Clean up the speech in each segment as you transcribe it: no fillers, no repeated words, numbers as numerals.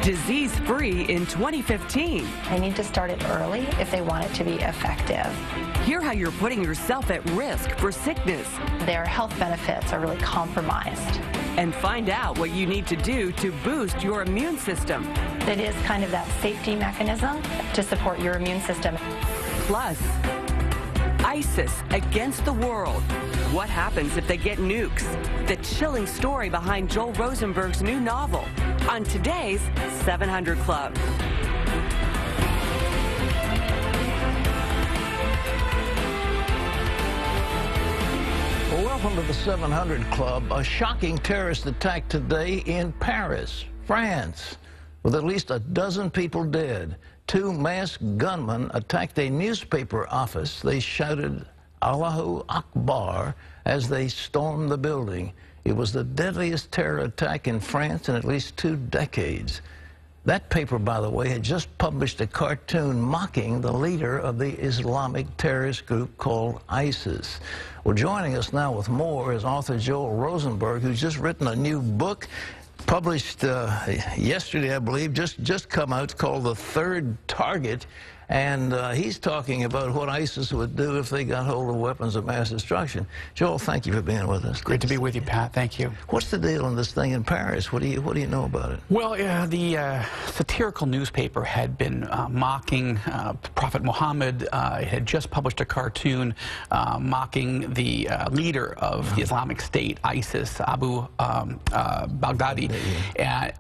disease-free in 2015. They need to start it early if they want it to be effective. Hear how you're putting yourself at risk for sickness. Their health benefits are really compromised. And find out what you need to do to boost your immune system. It is kind of that safety mechanism to support your immune system. Plus, ISIS against the world. What happens if they get nukes? The chilling story behind Joel Rosenberg's new novel on today's 700 Club. Well, welcome to the 700 Club. A shocking terrorist attack today in Paris, France, with at least a dozen people dead. Two masked gunmen attacked a newspaper office. They shouted Allahu Akbar as they stormed the building. It was the deadliest terror attack in France in at least 2 decades. That paper, by the way, had just published a cartoon mocking the leader of the Islamic terrorist group called ISIS. Well, joining us now with more is author Joel Rosenberg, who's just written a new book, published yesterday, I believe, just come out. It's called The Third Target. And he's talking about what ISIS would do if they got hold of weapons of mass destruction. Joel, thank you for being with us. Great to be with you, Pat. Thank you. What's the deal on this thing in Paris? What do you know about it? Well, the satirical newspaper had been mocking Prophet Muhammad. It had just published a cartoon mocking the leader of the Islamic State, ISIS, Abu Baghdadi.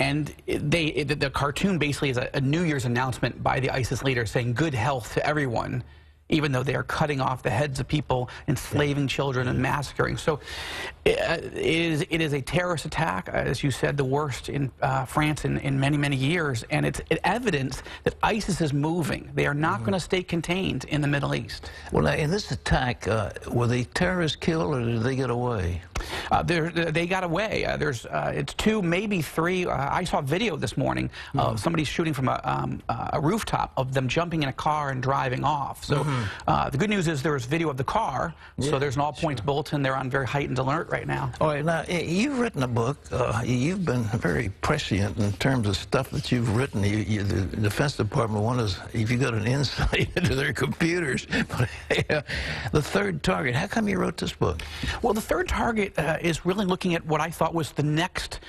And the cartoon basically is a New Year's announcement by the ISIS leader saying good health to everyone, even though they are cutting off the heads of people, enslaving children, and massacring. So it is a terrorist attack, as you said, the worst in France in many, many years. And it's evidence that ISIS is moving. They are not going to stay contained in the Middle East. Well, now, in this attack, were the terrorists killed, or did they get away? They got away. It's 2, maybe 3. I saw a video this morning of somebody shooting from a rooftop of them jumping in a car and driving off. So the good news is there was video of the car, so there's an all-points bulletin. They're on very heightened alert right now. All right, now, you've written a book. You've been very prescient in terms of stuff that you've written. The Defense Department wonders if you got an insight into their computers. But The Third Target, how come you wrote this book? Well, The Third Target is really looking at what I thought was the next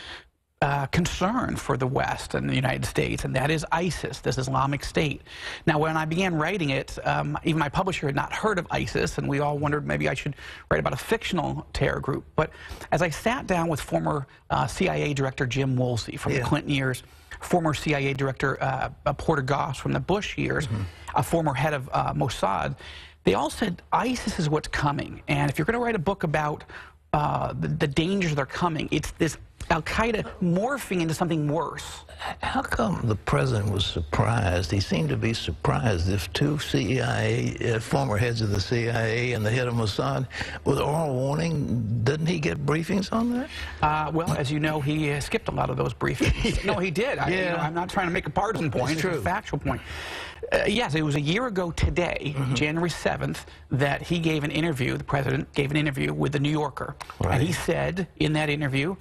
concern for the West and the United States, and that is ISIS, this Islamic State. Now, when I began writing it, even my publisher had not heard of ISIS, and we all wondered maybe I should write about a fictional terror group. But as I sat down with former CIA Director Jim Woolsey from the Clinton years, former CIA Director Porter Goss from the Bush years, a former head of Mossad, they all said ISIS is what's coming. And if you're going to write a book about the dangers that are coming, it's this Al-Qaeda morphing into something worse. How come the president was surprised? He seemed to be surprised if 2 CIA, former heads of the CIA and the head of Mossad, with oral warning, didn't he get briefings on that? Well, as you know, he skipped a lot of those briefings. No, he did. I'm not trying to make a partisan point. It's a factual point. Yes, it was a year ago today, January 7th, that he gave an interview, the president gave an interview with The New Yorker. And he said in that interview,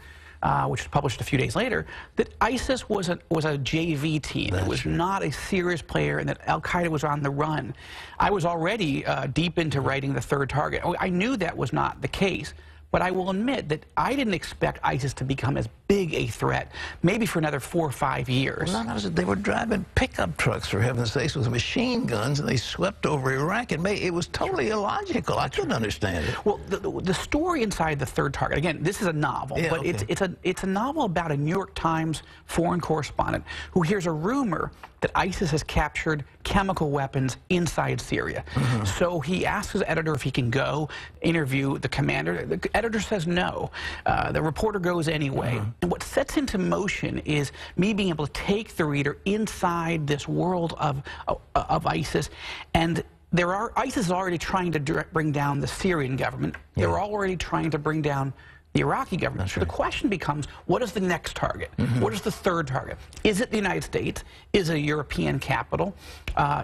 which was published a few days later, that ISIS was a JV team. It was not a serious player, and that Al-Qaeda was on the run. I was already deep into writing The Third Target. I knew that was not the case, but I will admit that I didn't expect ISIS to become as big a threat, maybe for another 4 or 5 years. Well, they were driving pickup trucks, for heaven's sakes, with machine guns, and they swept over Iraq. It was totally illogical. I couldn't understand it. Well, the story inside The Third Target, again, this is a novel, but it's a novel about a New York Times foreign correspondent who hears a rumor that ISIS has captured chemical weapons inside Syria. So he asks his editor if he can go interview the commander. The editor says no. The reporter goes anyway. And what sets into motion is me being able to take the reader inside this world of ISIS. And ISIS is already trying to bring down the Syrian government. They're already trying to bring down the Iraqi government. So the question becomes, what is the next target? What is the third target? Is it the United States? Is it a European capital?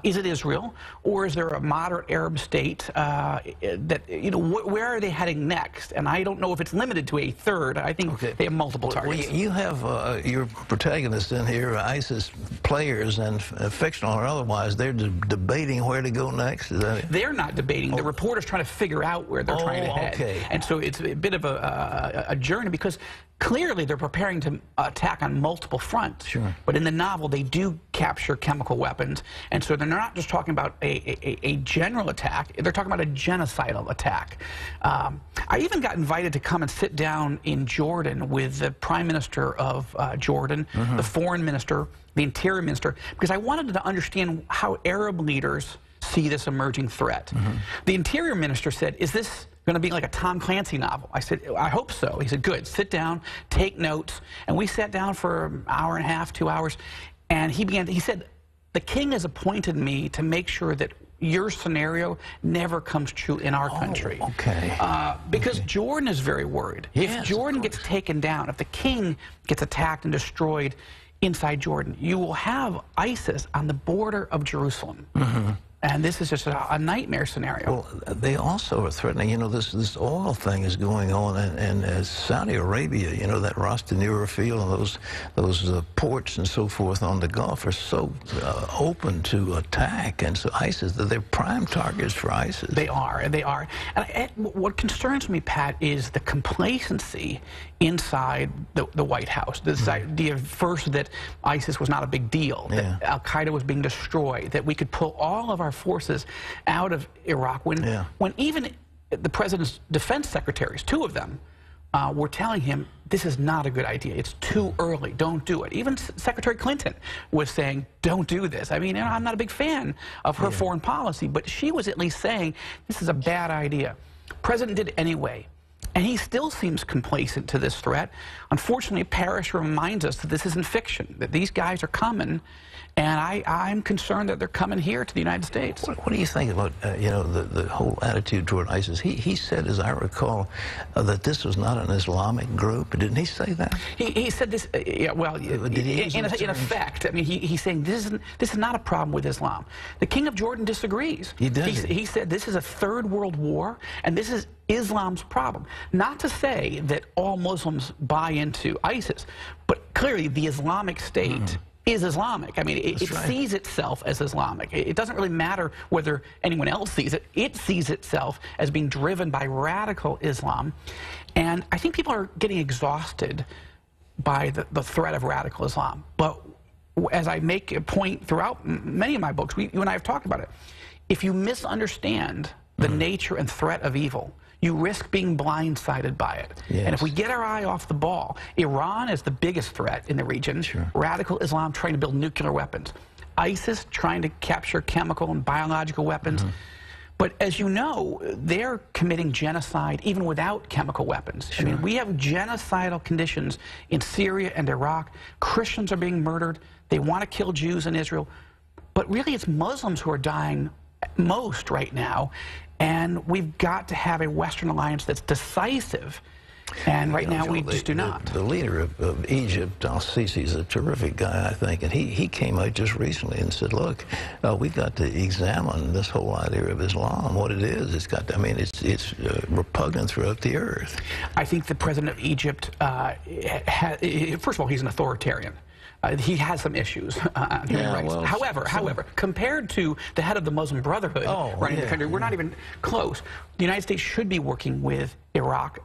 Is it Israel? Or is there a moderate Arab state that, you know, where are they heading next? And I don't know if it's limited to a third. I think they have multiple targets. Well, you have your protagonists in here, ISIS players, and fictional or otherwise, they're debating where to go next. Is that it? They're not debating. The reporter's trying to figure out where they're trying to head. And so it's a bit of a journey, because clearly they're preparing to attack on multiple fronts. Sure. But in the novel, they do capture chemical weapons. And so they're not just talking about a general attack. They're talking about a genocidal attack. I even got invited to come and sit down in Jordan with the Prime Minister of Jordan, the Foreign Minister, the Interior Minister, because I wanted to understand how Arab leaders see this emerging threat. The Interior Minister said, is this going to be like a Tom Clancy novel? I said, I hope so. He said, good, sit down, take notes. And we sat down for an hour and a half, 2 hours, and he said, the king has appointed me to make sure that your scenario never comes true in our country. Because Jordan is very worried. If Jordan gets taken down, if the king gets attacked and destroyed inside Jordan, you will have ISIS on the border of Jerusalem. And this is just a nightmare scenario. Well, they also are threatening, you know, this oil thing is going on, and Saudi Arabia, you know, that Ras Tanura field and those ports and so forth on the Gulf are so open to attack, and so ISIS, they're prime targets for ISIS. They are, and they are. And what concerns me, Pat, is the complacency inside the White House. This idea first that ISIS was not a big deal, that Al-Qaeda was being destroyed, that we could pull all of our forces out of Iraq, when even the president's defense secretaries, 2 of them, were telling him this is not a good idea. It's too early. Don't do it. Even Secretary Clinton was saying, don't do this. I mean, you know, I'm not a big fan of her foreign policy, but she was at least saying this is a bad idea. President did it anyway. And he still seems complacent to this threat. Unfortunately, Paris reminds us that this isn't fiction, that these guys are coming, and I'm concerned that they're coming here to the United States. What do you think about, you know, the whole attitude toward ISIS? He said, as I recall, that this was not an Islamic group. Didn't he say that? He said this, well, in effect. I mean, he's saying this is not a problem with Islam. The King of Jordan disagrees. He does. He said this is a third world war, and this is Islam's problem. Not to say that all Muslims buy into ISIS, but clearly the Islamic State is Islamic. I mean, it sees itself as Islamic. It doesn't really matter whether anyone else sees it. It sees itself as being driven by radical Islam. And I think people are getting exhausted by the threat of radical Islam. But as I make a point throughout many of my books, you and I have talked about it, if you misunderstand the nature and threat of evil, you risk being blindsided by it. And if we get our eye off the ball, Iran is the biggest threat in the region. Radical Islam trying to build nuclear weapons. ISIS trying to capture chemical and biological weapons. But as you know, they're committing genocide even without chemical weapons. I mean, we have genocidal conditions in Syria and Iraq. Christians are being murdered. They want to kill Jews in Israel. But really, it's Muslims who are dying most right now. And we've got to have a Western alliance that's decisive. And right now, we just do not. The leader of Egypt, Al-Sisi, is a terrific guy, I think. And he came out just recently and said, look, we've got to examine this whole idea of Islam, what it is. It's got, I mean, it's repugnant throughout the earth. I think the president of Egypt, first of all, he's an authoritarian. He has some issues on human rights. Well, however, compared to the head of the Muslim Brotherhood running the country, we're not even close. The United States should be working with Iraq,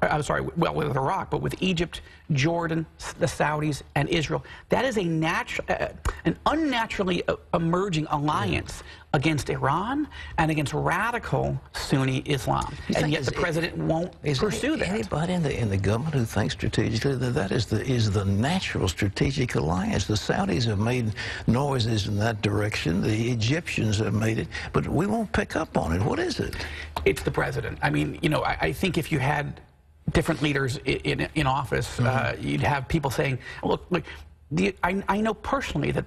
with Iraq, but with Egypt, Jordan, the Saudis, and Israel. That is an unnaturally emerging alliance against Iran and against radical Sunni Islam. And yet the president won't pursue that. Anybody in the government who thinks strategically that is the natural strategic alliance? The Saudis have made noises in that direction. The Egyptians have made it, but we won't pick up on it. What is it? It's the president. I mean, you know, I think if you had different leaders in office, you'd have people saying, look, I know personally that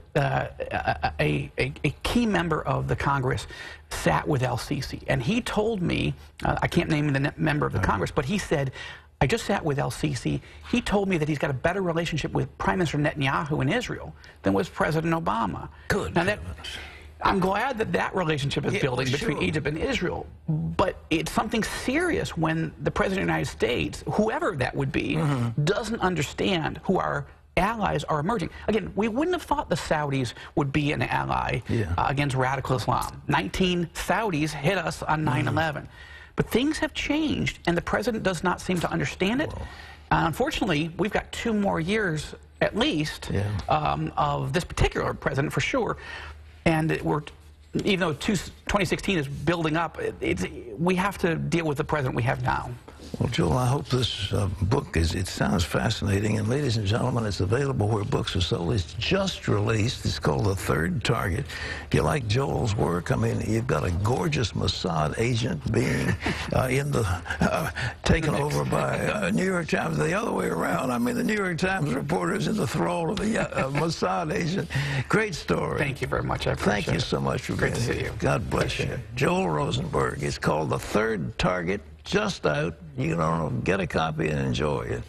a key member of the Congress sat with Al-Sisi, and he told me, I can't name the member of the Congress, but he said, I just sat with El-Sisi. He told me that he's got a better relationship with Prime Minister Netanyahu in Israel than with President Obama. Good. Now I'm glad that that relationship is building between Egypt and Israel, but it's something serious when the President of the United States, whoever that would be, doesn't understand who our allies are emerging. Again, we wouldn't have thought the Saudis would be an ally against radical Islam. 19 Saudis hit us on 9/11. But things have changed, and the President does not seem to understand it. Unfortunately, we've got 2 more years, at least, of this particular President, for sure. And even though 2016 is building up, we have to deal with the President we have now. Well, Joel, I hope this book it sounds fascinating. And ladies and gentlemen, it's available where books are sold. It's just released. It's called The Third Target. If you like Joel's work, I mean, you've got a gorgeous Mossad agent being taken over by New York Times. The other way around. I mean, the New York Times reporter is in the thrall of the Mossad agent. Great story. Thank you very much. I appreciate it. Thank you so much for being here. Great to see you. God bless you. Joel Rosenberg. It's called The Third Target. Just out. You can get a copy and enjoy it.